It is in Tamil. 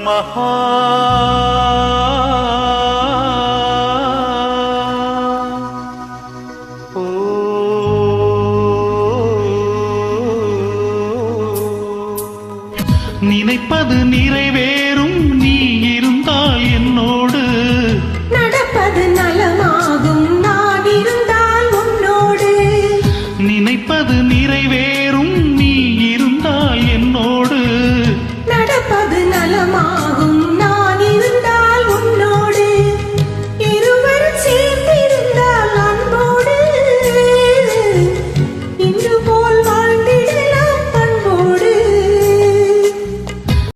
மகா நினைப்பது நிறைவேறும் நீ இருந்தால் என்னோடு நடப்பது நலமாகும் நான் இருந்தால் உன்னோடு நினைப்பது நிறைவே